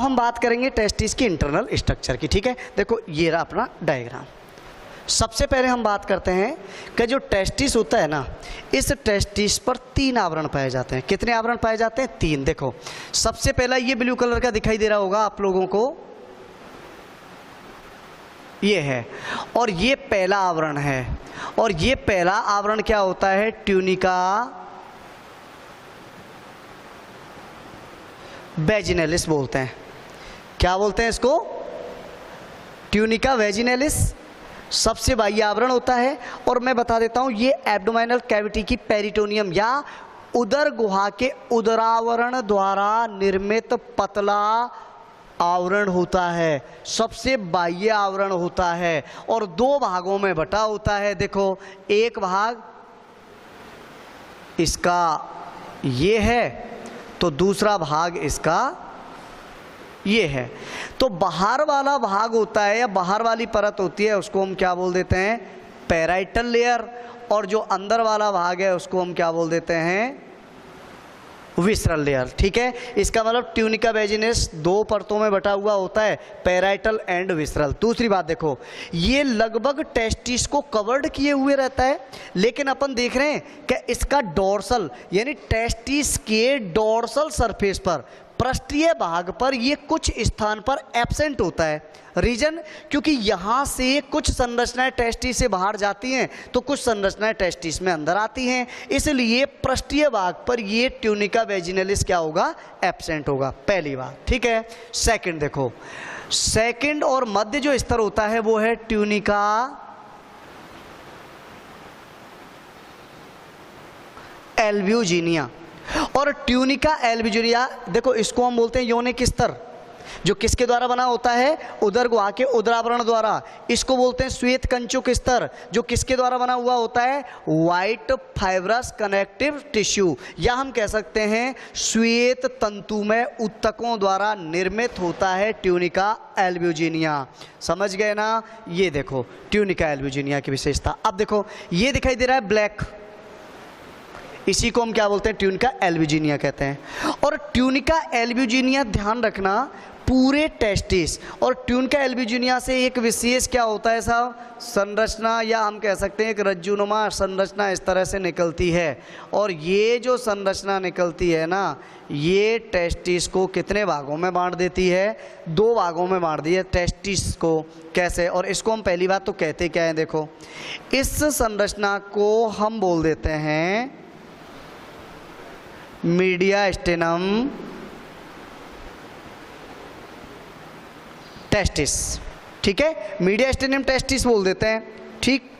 हम बात करेंगे टेस्टिस की इंटरनल स्ट्रक्चर की। ठीक है, देखो ये रहा अपना डायग्राम। सबसे पहले हम बात करते हैं कि जो टेस्टिस होता है ना, इस टेस्टिस पर 3 आवरण पाए जाते हैं। कितने आवरण पाए जाते हैं? 3। देखो सबसे पहला ये ब्लू कलर का दिखाई दे रहा होगा आप लोगों को, ये है, और ये पहला आवरण है। और ये पहला आवरण क्या होता है? ट्यूनिका वेजिनलिस बोलते हैं। क्या बोलते हैं इसको? ट्यूनिका वेजिनलिस सबसे बाह्य आवरण होता है। और मैं बता देता हूं, ये एब्डोमिनल कैविटी की पेरिटोनियम या उदर गुहा के उदरावरण द्वारा निर्मित पतला आवरण होता है, सबसे बाह्य आवरण होता है और 2 भागों में बटा होता है। देखो एक भाग इसका ये है, तो दूसरा भाग इसका ये है। तो बाहर वाला भाग होता है या बाहर वाली परत होती है, उसको हम क्या बोल देते हैं? Parietal layer. और जो अंदर वाला भाग है उसको हम क्या बोल देते हैं? Visceral layer. ठीक है, इसका मतलब ट्यूनिका वेजिनस 2 परतों में बटा हुआ होता है, पैराइटल एंड विसरल। दूसरी बात देखो, ये लगभग टेस्टिस को कवर्ड किए हुए रहता है, लेकिन अपन देख रहे हैं कि इसका डोर्सल यानी टेस्टिस के डोर्सल सरफेस पर, पृष्ठीय भाग पर, ये कुछ स्थान पर एब्सेंट होता है। रीजन, क्योंकि यहाँ से कुछ संरचनाएं टेस्टिस से बाहर जाती हैं तो कुछ संरचनाएं टेस्टिस में अंदर आती हैं, इसलिए पृष्ठीय भाग पर ये ट्यूनिका वेजिनलिस क्या होगा? एब्सेंट होगा। पहली बात। ठीक है, सेकंड देखो, सेकंड और मध्य जो स्तर होता है वो है ट्यूनिका एल्ब्यूजिनिया। और ट्यूनिका एल्ब्यूजिनिया देखो, इसको हम बोलते हैं यौनिक स्तर, जो किसके द्वारा बना होता है? उदर गुहा के उदरावरण द्वारा। इसको बोलते हैं श्वेत कंचुक स्तर, जो किसके द्वारा बना हुआ होता है? व्हाइट फाइब्रस कनेक्टिव टिश्यू, या हम कह सकते हैं श्वेत तंतुमय ऊतकों द्वारा निर्मित होता है ट्यूनिका एल्ब्यूजिनिया। समझ गए ना? ये देखो ट्यूनिका एल्ब्यूजिनिया की विशेषता। अब देखो ये दिखाई दे रहा है ब्लैक, इसी को हम क्या बोलते हैं? ट्यूनिका एल्ब्यूजिनिया कहते हैं। और ट्यूनिका एल्ब्यूजिनिया, ध्यान रखना, पूरे टेस्टिस और ट्यूनिका एल्ब्यूजिनिया से एक विशेष क्या होता है साहब? संरचना, या हम कह सकते हैं एक रज्जुनुमा संरचना इस तरह से निकलती है। और ये जो संरचना निकलती है ना, ये टेस्टिस को कितने भागों में बांट देती है? 2 भागों में बांट दी है टेस्टिस को। कैसे? और इसको हम पहली बात तो कहते क्या है? देखो, इस संरचना को हम बोल देते हैं मीडियास्टेनम टेस्टिस। ठीक है, मीडियास्टेनम टेस्टिस बोल देते हैं। ठीक,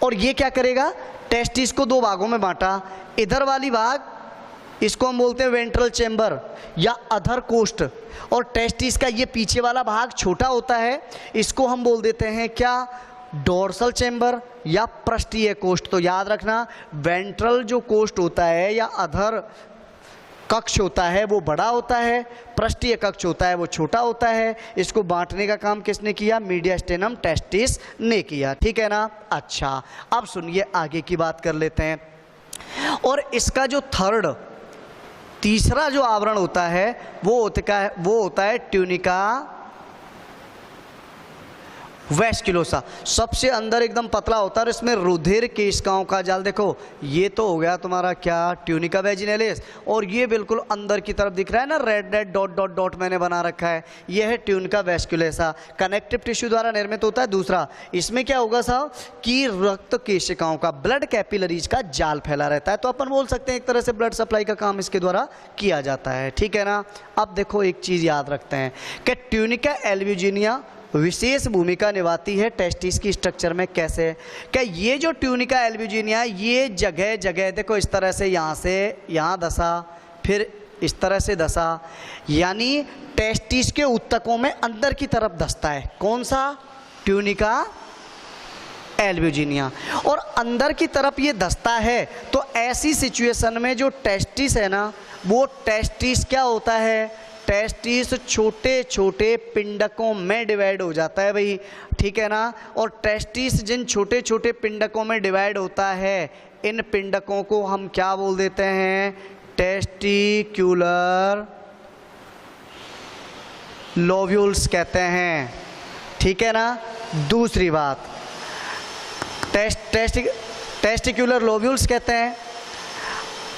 और ये क्या करेगा? टेस्टिस को 2 भागों में बांटा। इधर वाली भाग इसको हम बोलते हैं वेंट्रल चेंबर या अधर कोष्ठ, और टेस्टिस का ये पीछे वाला भाग छोटा होता है, इसको हम बोल देते हैं क्या? डोर्सल चेंबर या पृष्ठीय कोष्ठ। तो याद रखना, वेंट्रल जो कोष्ठ होता है या अधर कक्ष होता है वो बड़ा होता है, पृष्ठीय कक्ष होता है वो छोटा होता है। इसको बांटने का काम किसने किया? मीडियास्टेनम टेस्टिस ने किया। ठीक है ना? अच्छा, अब सुनिए आगे की बात कर लेते हैं। और इसका जो तीसरा जो आवरण होता है वो होता है ट्यूनिका वेस्कुलोसा। सबसे अंदर एकदम पतला होता है और इसमें रुधिर केशिकाओं का जाल। देखो ये तो हो गया तुम्हारा क्या? ट्यूनिका वेजिनलिस। और ये बिल्कुल अंदर की तरफ दिख रहा है ना, red red dot dot dot मैंने बना रखा है, ये है ट्यूनिका वेस्कुलोसा। कनेक्टिव टिश्यू द्वारा निर्मित होता है। दूसरा, इसमें क्या होगा साहब कि रक्त केशिकाओं का, ब्लड कैपिलरीज का जाल फैला रहता है। तो अपन बोल सकते हैं एक तरह से ब्लड सप्लाई का काम इसके द्वारा किया जाता है। ठीक है ना? अब देखो एक चीज़ याद रखते हैं कि ट्यूनिका एल्ब्यूजिनिया विशेष भूमिका निभाती है टेस्टिस की स्ट्रक्चर में। कैसे? क्या ये जो ट्यूनिका एल्ब्यूजिनिया, ये जगह जगह देखो इस तरह से, यहाँ से यहाँ दशा, फिर इस तरह से दशा, यानी टेस्टिस के ऊतकों में अंदर की तरफ धंसता है। कौन सा? Tunica albuginea. और अंदर की तरफ ये धंसता है तो ऐसी सिचुएशन में जो टेस्टिस है ना, वो टेस्टिस क्या होता है? टेस्टिस छोटे छोटे पिंडकों में डिवाइड हो जाता है भाई। ठीक है ना? और टेस्टिस जिन छोटे छोटे पिंडकों में डिवाइड होता है, इन पिंडकों को हम क्या बोल देते हैं? टेस्टिक्यूलर लोब्यूल्स कहते हैं, ठीक है ना। दूसरी बात, टेस्टिकुलर लोब्यूल्स कहते हैं।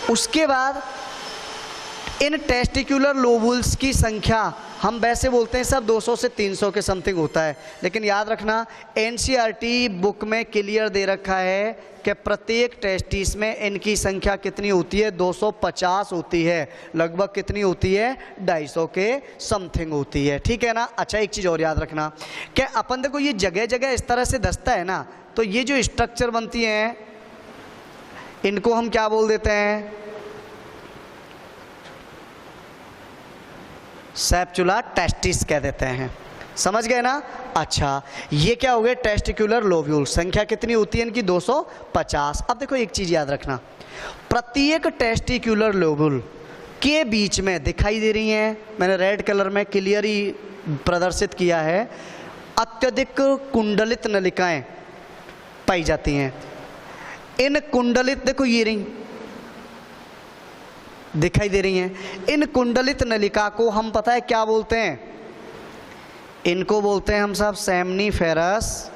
उसके बाद इन टेस्टिकुलर लोब्यूल्स की संख्या हम वैसे बोलते हैं सब 200 से 300 के समथिंग होता है, लेकिन याद रखना एनसीईआरटी बुक में क्लियर दे रखा है कि प्रत्येक टेस्टिस में इनकी संख्या कितनी होती है, 250 होती है, लगभग कितनी होती है, 250 के समथिंग होती है, ठीक है ना। अच्छा, एक चीज़ और याद रखना कि अपन देखो ये जगह जगह इस तरह से दस्ता है ना, तो ये जो स्ट्रक्चर बनती हैं इनको हम क्या बोल देते हैं, सेप्चुला टेस्टिस कह देते हैं, समझ गए ना। अच्छा, ये क्या हो गए, टेस्टिकुलर लोब्यूल, संख्या कितनी होती है इनकी, 250। अब देखो एक चीज याद रखना, प्रत्येक टेस्टिकुलर लोब्यूल के बीच में दिखाई दे रही हैं, मैंने रेड कलर में क्लियर ही प्रदर्शित किया है, अत्यधिक कुंडलित नलिकाएं पाई जाती हैं। इन कुंडलित, देखो ये रही दिखाई दे रही हैं, इन कुंडलित नलिका को हम पता है क्या बोलते हैं, इनको बोलते हैं हम सब सेमनीफेरस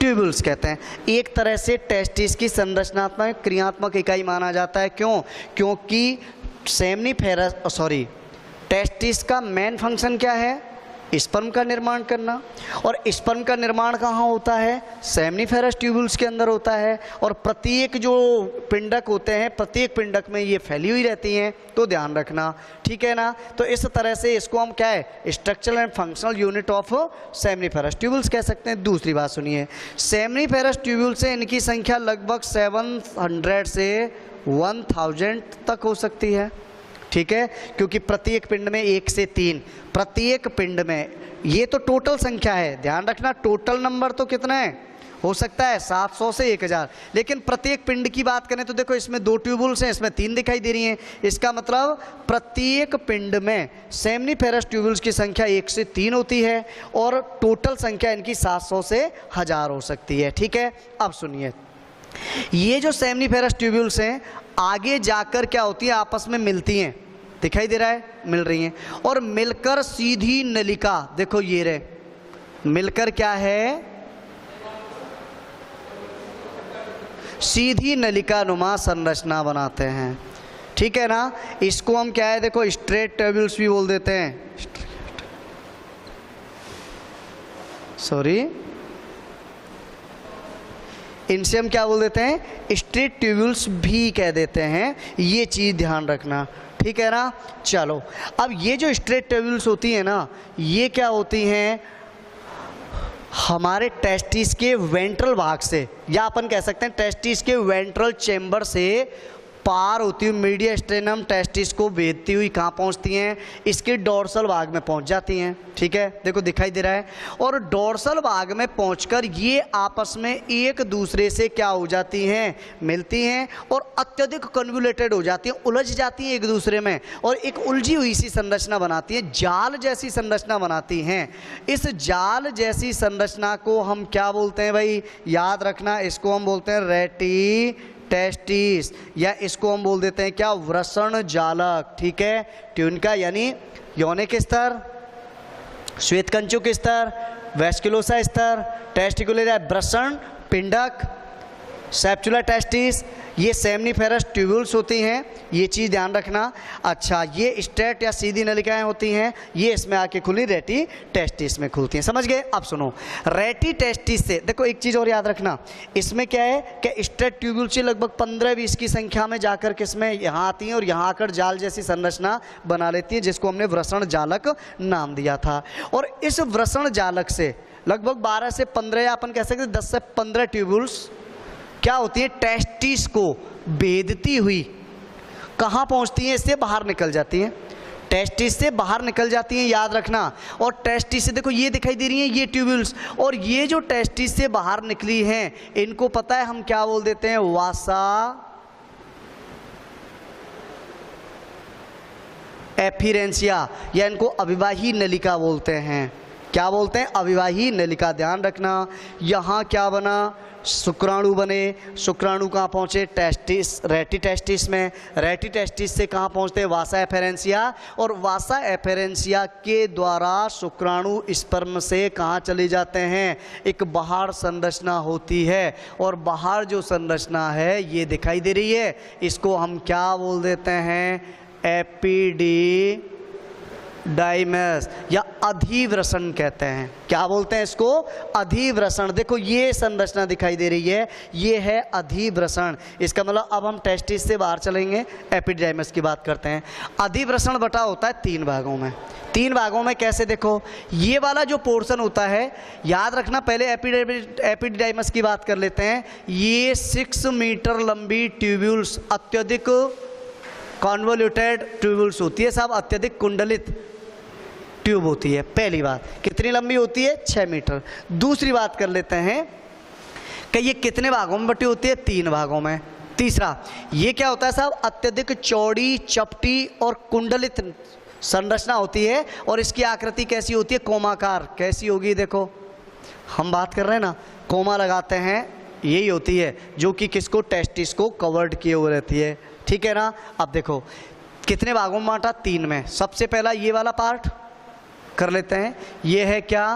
ट्यूब्यूल्स कहते हैं। एक तरह से टेस्टिस की संरचनात्मक क्रियात्मक इकाई माना जाता है। क्यों? क्योंकि टेस्टिस का मेन फंक्शन क्या है, स्पर्म का निर्माण करना, और स्पर्म का निर्माण कहाँ होता है, सेमनीफेरस ट्यूब्यूल्स के अंदर होता है। और प्रत्येक जो पिंडक होते हैं, प्रत्येक पिंडक में ये फैली हुई रहती हैं, तो ध्यान रखना, ठीक है ना। तो इस तरह से इसको हम क्या है, structural and functional unit of seminiferous tubules कह सकते हैं। दूसरी बात सुनिए, सेमनीफेरस ट्यूब्यूल से इनकी संख्या लगभग 700 से 1000 तक हो सकती है, ठीक है, क्योंकि प्रत्येक पिंड में 1 से 3, प्रत्येक पिंड में, ये तो टोटल संख्या है, ध्यान रखना टोटल नंबर तो कितना है, हो सकता है 700 से 1000, लेकिन प्रत्येक पिंड की बात करें तो देखो इसमें 2 ट्यूब्यूल्स हैं, इसमें 3 दिखाई दे रही हैं, इसका मतलब प्रत्येक पिंड में सेमनीफेरस ट्यूब्यूल्स की संख्या 1 से 3 होती है, और टोटल संख्या इनकी 700 से 1000 हो सकती है, ठीक है। अब सुनिए, ये जो सेमनीफेरस ट्यूब्यूल्स हैं आगे जाकर क्या होती है, आपस में मिलती हैं, दिखाई दे रहा है, मिल रही हैं, और मिलकर सीधी नलिका, देखो ये रहे, मिलकर क्या है, सीधी नलिका नुमा संरचना बनाते हैं, ठीक है ना। इसको हम क्या है, देखो स्ट्रेट ट्यूब्यूल्स भी बोल देते हैं, इनसे हम क्या बोल देते हैं, स्ट्रेट ट्यूब्यूल्स भी कह देते हैं, ये चीज़ ध्यान रखना, ठीक है ना। चलो, अब ये जो स्ट्रेट ट्यूब्यूल्स होती हैं ना, ये क्या होती हैं, हमारे टेस्टिस के वेंट्रल भाग से, या अपन कह सकते हैं टेस्टिस के वेंट्रल चेंबर से पार होती हुई मीडियस्टेनम टेस्टिस को भेदती हुई कहाँ पहुँचती हैं, इसके डोर्सल भाग में पहुँच जाती हैं, ठीक है, देखो दिखाई दे रहा है। और डोर्सल भाग में पहुंचकर ये आपस में एक दूसरे से क्या हो जाती हैं, मिलती हैं, और अत्यधिक कन्वोल्यूटेड हो जाती हैं, उलझ जाती हैं एक दूसरे में, और एक उलझी हुई सी संरचना बनाती है, जाल जैसी संरचना बनाती हैं। इस जाल जैसी संरचना को हम क्या बोलते हैं भाई, याद रखना, इसको हम बोलते हैं रेटी टेस्टिस, या इसको हम बोल देते हैं क्या, वृषण जालक, ठीक है। ट्यूनिका यानी यौनिक स्तर, श्वेतकंचुक स्तर, वेस्कुलोसा स्तर, टेस्टिकुलर या वृषण पिंडक, सेप्चुला टेस्टिस, ये सेमनीफेरस ट्यूब्यूल्स होती हैं, ये चीज़ ध्यान रखना। अच्छा, ये स्ट्रेट या सीधी नलिकाएं होती हैं, ये इसमें आके खुली रेटी टेस्टिस में खुलती हैं, समझ गए। अब सुनो, रेटी टेस्टिस से देखो एक चीज़ और याद रखना, इसमें क्या है कि स्ट्रेट ट्यूब्यूल से लगभग 15-20 की संख्या में जाकर के इसमें यहाँ आती हैं, और यहाँ आकर जाल जैसी संरचना बना लेती हैं, जिसको हमने वृषण जालक नाम दिया था। और इस वृषण जालक से लगभग 12 से 15, या अपन कह सकते हैं 10 से 15 ट्यूब्यूल्स क्या होती है, टेस्टिस को भेदती हुई कहाँ पहुँचती हैं, इससे बाहर निकल जाती हैं, टेस्टिस से बाहर निकल जाती हैं, याद रखना। और टेस्टिस से देखो ये दिखाई दे रही हैं ये ट्यूब्यूल्स, और ये जो टेस्टिस से बाहर निकली हैं इनको पता है हम क्या बोल देते हैं, वासा एफिरेंसिया, या इनको अविवाही नलिका बोलते हैं, क्या बोलते हैं, अविवाही नलिका। ध्यान रखना, यहाँ क्या बना, शुक्राणु बने। शुक्राणु कहाँ पहुँचे, टेस्टिस, रेटी टेस्टिस में। रेटी टेस्टिस से कहाँ पहुँचते हैं, वासा एफेरेंसिया। और वासा एफेरेंसिया के द्वारा शुक्राणु स्पर्म से कहाँ चले जाते हैं, एक बाहर संरचना होती है। और बाहर जो संरचना है ये दिखाई दे रही है, इसको हम क्या बोल देते हैं, एपिडिडाइमस या अधिवृषण कहते हैं। क्या बोलते हैं इसको, अधिवृषण। देखो ये संरचना दिखाई दे रही है, ये है अधिवृषण। इसका मतलब अब हम टेस्टिस से बाहर चलेंगे, एपिडिडाइमस की बात करते हैं। अधिवृषण बटा होता है 3 भागों में। 3 भागों में कैसे, देखो ये वाला जो पोर्शन होता है, याद रखना, पहले एपिडिडाइमस की बात कर लेते हैं। ये 6 मीटर लंबी ट्यूब्यूल्स, अत्यधिक कॉन्वोल्यूटेड ट्यूब्यूल्स होती है साहब, अत्यधिक कुंडलित ट्यूब होती है। पहली बात, कितनी लंबी होती है, 6 मीटर। दूसरी बात कर लेते हैं कि ये कितने भागों में बटी होती है, 3 भागों में। तीसरा, ये क्या होता है साहब, अत्यधिक चौड़ी, चपटी और कुंडलित संरचना होती है। और इसकी आकृति कैसी होती है, कोमाकार। कैसी होगी, देखो हम बात कर रहे हैं ना, कोमा लगाते हैं, यही होती है, जो कि किसको, टेस्टिस को कवर्ड किए हुए रहती है। ठीक है ना। अब देखो कितने भागों में बांटा, 3 में। सबसे पहला ये वाला पार्ट कर लेते हैं, ये है क्या,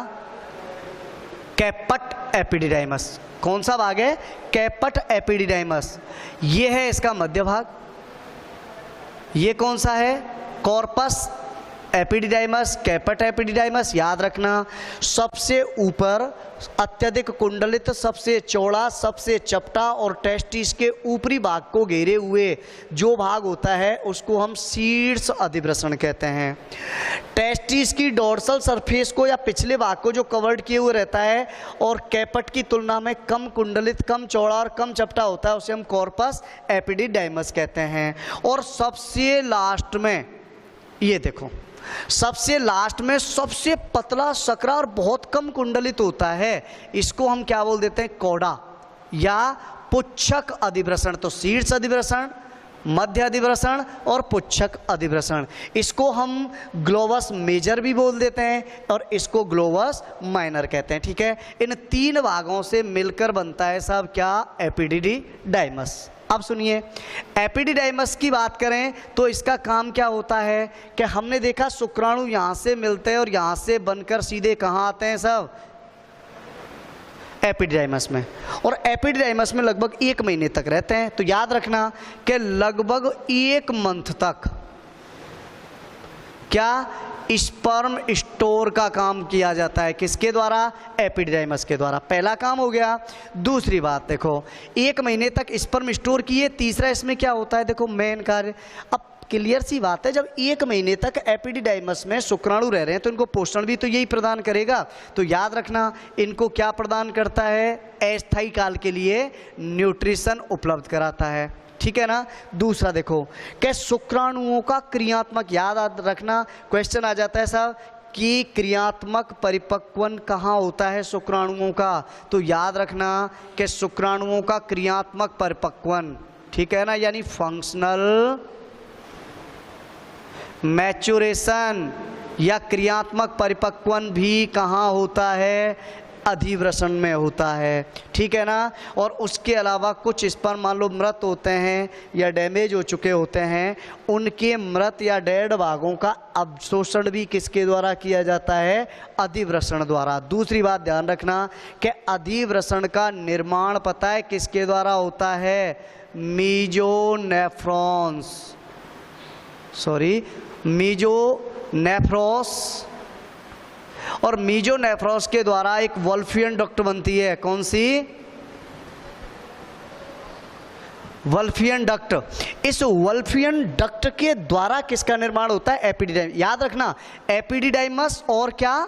कैपट एपिडिडाइमस। कौन सा भाग है, कैपट एपिडिडाइमस। ये है इसका मध्य भाग। ये कौन सा है, कॉर्पस एपिडिडाइमस, कैपट एपिडिडाइमस। याद रखना, सबसे ऊपर अत्यधिक कुंडलित, सबसे चौड़ा, सबसे चपटा और टेस्टिस के ऊपरी भाग को घेरे हुए जो भाग होता है उसको हम शीर्ष अधिवृषण कहते हैं। टेस्टिस की डोर्सल सरफेस को या पिछले भाग को जो कवर्ड किए हुए रहता है और कैपट की तुलना में कम कुंडलित, कम चौड़ा और कम चपटा होता है, उसे हम कॉर्पस एपिडिडाइमस कहते हैं। और सबसे लास्ट में ये देखो, सबसे लास्ट में सबसे पतला, सकरा और बहुत कम कुंडलित होता है, इसको हम क्या बोल देते हैं, कोड़ा या पुच्छक अधिवृषण। तो शीर्ष अधिवृषण, मध्य अधिवृषण और पुच्छक अधिवृषण, इसको हम ग्लोवस मेजर भी बोल देते हैं और इसको ग्लोवस माइनर कहते हैं। ठीक है, इन 3 भागों से मिलकर बनता है साहब क्या, एपिडिडाइमस। अब सुनिए, एपिडिडाइमस की बात करें तो इसका काम क्या होता है कि हमने देखा शुक्राणु यहाँ से मिलते हैं और यहाँ से बनकर सीधे कहाँ आते हैं सब, एपिडिडाइमस में। और एपिडिडाइमस में लगभग 1 महीने तक रहते हैं। तो याद रखना कि लगभग 1 मंथ तक क्या, स्पर्म स्टोर का काम किया जाता है। किसके द्वारा, एपिडिडाइमस के द्वारा। पहला काम हो गया। दूसरी बात देखो, 1 महीने तक स्पर्म स्टोर किए। तीसरा इसमें क्या होता है, देखो मेन कार्य। अब क्लियर सी बात है, जब 1 महीने तक एपिडिडाइमस में शुक्राणु रह रहे हैं तो इनको पोषण भी तो यही प्रदान करेगा। तो याद रखना, इनको क्या प्रदान करता है, अस्थायी काल के लिए न्यूट्रिशन उपलब्ध कराता है। ठीक है ना। दूसरा देखो कि शुक्राणुओं का क्रियात्मक, याद रखना क्वेश्चन आ जाता है साहब कि क्रियात्मक परिपक्वन कहाँ होता है शुक्राणुओं का। तो याद रखना कि शुक्राणुओं का क्रियात्मक परिपक्वन, ठीक है ना, यानी फंक्शनल मैच्योरेशन या क्रियात्मक परिपक्वन भी कहाँ होता है, अधिवृषण में होता है। ठीक है ना। और उसके अलावा कुछ स्पर्म मान लो मृत होते हैं या डैमेज हो चुके होते हैं, उनके मृत या डेड भागों का अवशोषण भी किसके द्वारा किया जाता है, अधिवृषण द्वारा। दूसरी बात ध्यान रखना कि अधिवृषण का निर्माण पता है किसके द्वारा होता है, मीजोनेफ्रॉस। और मीजोनेफ्रॉस के द्वारा एक वोल्फियन डक्ट बनती है। कौन सी, वोल्फियन डक्ट। इस वोल्फियन डक्ट के द्वारा किसका निर्माण होता है, एपिडिडाइमस। याद रखना, एपिडिडाइमस और क्या,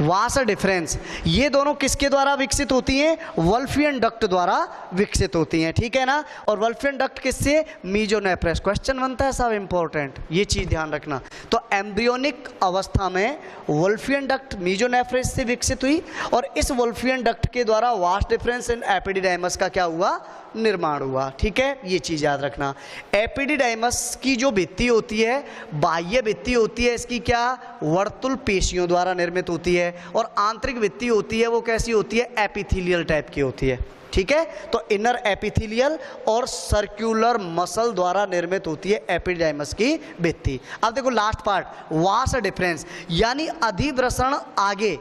वास डिफरेंस, ये दोनों किसके द्वारा विकसित होती हैं, वोल्फियन डक्ट द्वारा विकसित होती हैं। ठीक है ना। और वोल्फियन डक्ट किससे, मीजोनेफ्रॉस। क्वेश्चन बनता है सब इंपॉर्टेंट, ये चीज ध्यान रखना। तो एम्ब्रियोनिक अवस्था में वोल्फियन डक्ट मीजोनेफ्रॉस से विकसित हुई और इस वोल्फियन डक्ट के द्वारा वास डिफरेंस इन एपिडिडाइमस का क्या हुआ, निर्माण हुआ। ठीक है, ये चीज़ याद रखना। एपिडिडाइमस की जो भित्ति होती है, बाह्य भित्ति होती है इसकी, क्या वर्तुल पेशियों द्वारा निर्मित होती है, और आंतरिक भित्ति होती है वो कैसी होती है, एपिथेलियल टाइप की होती है। ठीक है, तो इनर एपिथेलियल और सर्कुलर मसल द्वारा निर्मित होती है एपिडाइमस की भित्ति। अब देखो लास्ट पार्ट, वास डिफरेंस, यानी अधिवृषण आगे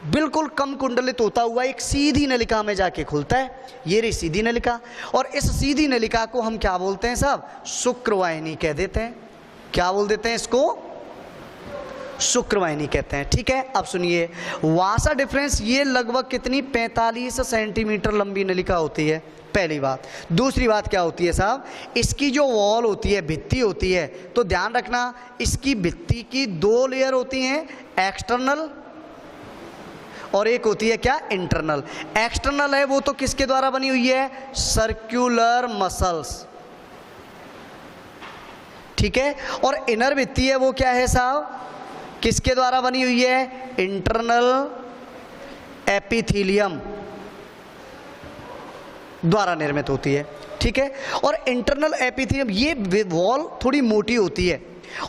बिल्कुल कम कुंडलित होता हुआ एक सीधी नलिका में जाके खुलता है। ये रही सीधी नलिका, और इस सीधी नलिका को हम क्या बोलते हैं साहब, शुक्रवाहिनी कह देते हैं। क्या बोल देते हैं इसको, शुक्रवाहिनी कहते हैं। ठीक है, अब सुनिए, वासा डिफरेंस ये लगभग कितनी 45 सेंटीमीटर लंबी नलिका होती है, पहली बात। दूसरी बात क्या होती है साहब, इसकी जो वॉल होती है, भित्ति होती है, तो ध्यान रखना इसकी भित्ति की 2 लेयर होती हैं, एक्सटर्नल और एक होती है क्या, इंटरनल। एक्सटर्नल है वो तो किसके द्वारा बनी हुई है, सर्कुलर मसल्स। ठीक है, और इनर भित्ति है वो क्या है साहब, किसके द्वारा बनी हुई है, इंटरनल एपिथेलियम द्वारा निर्मित होती है। ठीक है, और इंटरनल एपिथेलियम ये वॉल थोड़ी मोटी होती है,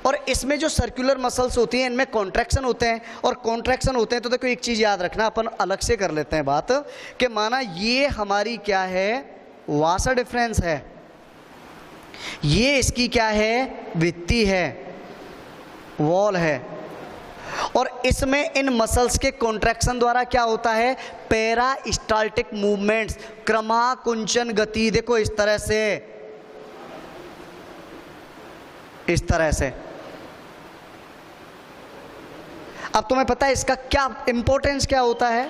और इसमें जो सर्कुलर मसल्स होती हैं इनमें कॉन्ट्रैक्शन होते हैं, और कॉन्ट्रैक्शन होते हैं तो देखो एक चीज़ याद रखना, अपन अलग से कर लेते हैं बात, कि माना ये हमारी क्या है, वासा डिफरेंस है, ये इसकी क्या है, भित्ति है, वॉल है, और इसमें इन मसल्स के कॉन्ट्रैक्शन द्वारा क्या होता है, पेरास्टाल्टिक मूवमेंट्स, क्रमाकुंचन गति। देखो इस तरह से, इस तरह से। अब तुम्हें पता है इसका क्या इंपॉर्टेंस क्या होता है।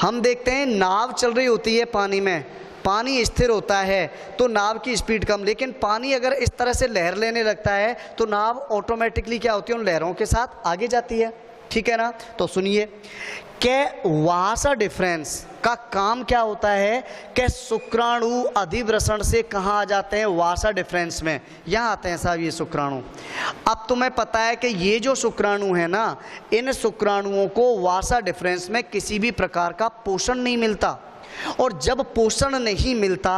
हम देखते हैं नाव चल रही होती है पानी में, पानी स्थिर होता है तो नाव की स्पीड कम, लेकिन पानी अगर इस तरह से लहर लेने लगता है तो नाव ऑटोमेटिकली क्या होती है, उन लहरों के साथ आगे जाती है। ठीक है ना, तो सुनिए कि वासा डिफरेंस का काम क्या होता है, कि शुक्राणु अधिवृषण से कहाँ आ जाते हैं, वासा डिफरेंस में, यहाँ आते हैं साहब ये शुक्राणु। अब तुम्हें पता है कि ये जो शुक्राणु है ना, इन शुक्राणुओं को वासा डिफरेंस में किसी भी प्रकार का पोषण नहीं मिलता, और जब पोषण नहीं मिलता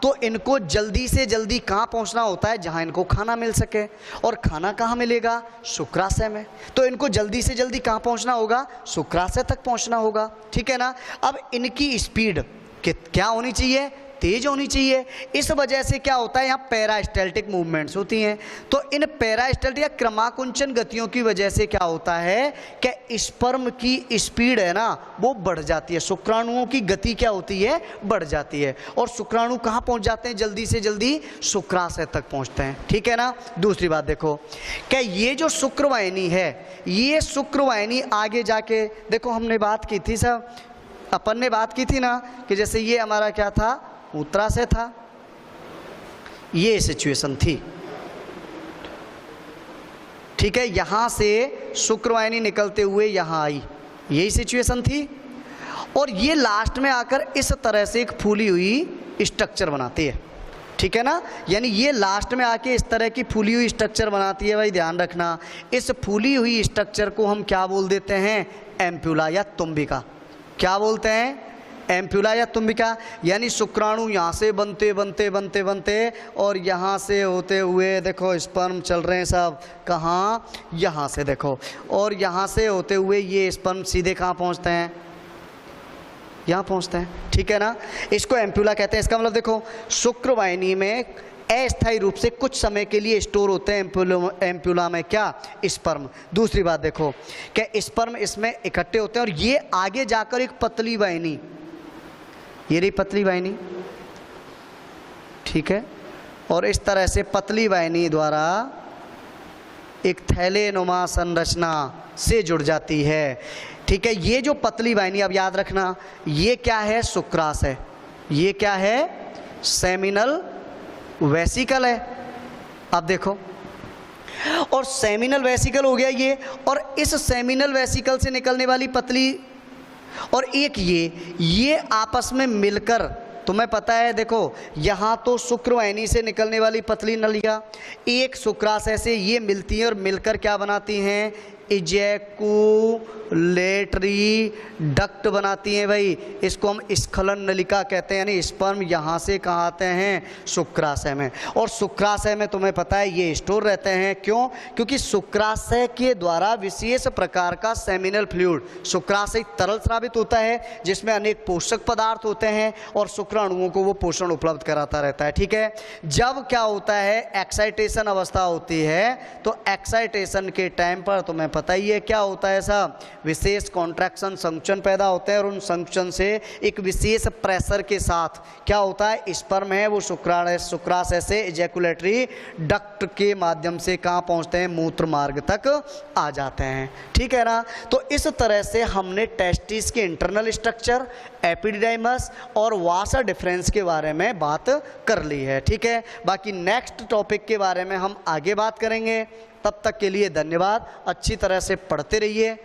तो इनको जल्दी से जल्दी कहाँ पहुँचना होता है, जहाँ इनको खाना मिल सके, और खाना कहाँ मिलेगा, शुक्राशय में। तो इनको जल्दी से जल्दी कहाँ पहुँचना होगा, शुक्राशय तक पहुँचना होगा। ठीक है ना, अब इनकी स्पीड क्या होनी चाहिए, तेज होनी चाहिए। इस वजह से क्या होता है, यहाँ पेरास्टाल्टिक मूवमेंट्स होती हैं, तो इन पेरास्टाल्टिक या क्रमाकुंचन गतियों की वजह से क्या होता है कि स्पर्म की स्पीड है ना वो बढ़ जाती है, शुक्राणुओं की गति क्या होती है, बढ़ जाती है, और शुक्राणु कहाँ पहुँच जाते हैं, जल्दी से जल्दी शुक्राशय तक पहुँचते हैं। ठीक है ना, दूसरी बात देखो कि ये जो शुक्रवाहिनी है, ये शुक्रवाहिनी आगे जाके, देखो हमने बात की थी साहब, अपन ने बात की थी ना कि जैसे ये हमारा क्या था, मूत्राशय था, ये सिचुएशन थी। ठीक है, यहां से शुक्रवाहिनी निकलते हुए यहां आई, यही सिचुएशन थी, और ये लास्ट में आकर इस तरह से एक फूली हुई स्ट्रक्चर बनाती है। ठीक है ना, यानी ये लास्ट में आके इस तरह की फूली हुई स्ट्रक्चर बनाती है। भाई ध्यान रखना, इस फूली हुई स्ट्रक्चर को हम क्या बोल देते हैं, एम्प्यूला या तुम्बिका। क्या बोलते हैं, एम्प्यूला या तुम्बिका। यानी शुक्राणु यहाँ से बनते बनते बनते बनते और यहाँ से होते हुए देखो स्पर्म चल रहे हैं सब, कहाँ, यहाँ से देखो, और यहाँ से होते हुए ये स्पर्म सीधे कहाँ पहुँचते हैं, यहाँ पहुँचते हैं। ठीक है ना, इसको एम्प्यूला कहते हैं। इसका मतलब देखो शुक्रवाहिनी में अस्थायी रूप से कुछ समय के लिए स्टोर होते हैं एम्प्यूला में क्या, स्पर्म। दूसरी बात देखो कि स्पर्म इसमें इकट्ठे होते हैं और ये आगे जाकर एक पतली वाहिनी, ये रही पतली वाहिनी, ठीक है, और इस तरह से पतली वाहिनी द्वारा एक थैलेनुमा संरचना से जुड़ जाती है। ठीक है, ये जो पतली वाहिनी, अब याद रखना, ये क्या है, शुक्राशय, ये क्या है, सेमिनल वेसिकल है। अब देखो, और सेमिनल वेसिकल हो गया ये, और इस सेमिनल वेसिकल से निकलने वाली पतली और एक ये आपस में मिलकर, तुम्हें पता है देखो, यहाँ तो शुक्रवाहिनी से निकलने वाली पतली नलिका एक शुक्राशय से ये मिलती हैं और मिलकर क्या बनाती हैं, इजैकुलेटरी डक्ट बनाती हैं भाई, इसको हम स्खलन नलिका कहते हैं, यानी स्पर्म यहाँ से कहाँ आते हैं, शुक्राशय में। और शुक्राशय में तुम्हें पता है ये स्टोर रहते हैं, क्यों? क्योंकि शुक्राशय के द्वारा विशेष प्रकार का सेमिनल फ्लूइड, शुक्राशय तरल स्रावित होता है जिसमें अनेक पोषक पदार्थ होते हैं और शुक्राणुओं को वो पोषण उपलब्ध कराता रहता है, ठीक है। जब क्या होता है, एक्साइटेशन अवस्था होती है, तो एक्साइटेशन के टाइम पर तुम्हें पता ही है क्या होता है, सब विशेष कॉन्ट्रैक्शन, संकुचन पैदा होते हैं और उन संकुचन से एक विशेष प्रेशर के साथ क्या होता है, स्पर्म है वो शुक्राशय से इजैकुलेटरी डक्ट के माध्यम से कहाँ पहुँचते हैं, मूत्र मार्ग तक आ जाते हैं, ठीक है ना। तो इस तरह से हमने टेस्टिस के इंटरनल स्ट्रक्चर, एपिडिडाइमस और वासा डिफरेंस के बारे में बात कर ली है, ठीक है। बाकी नेक्स्ट टॉपिक के बारे में हम आगे बात करेंगे। तब तक के लिए धन्यवाद, अच्छी तरह से पढ़ते रहिए।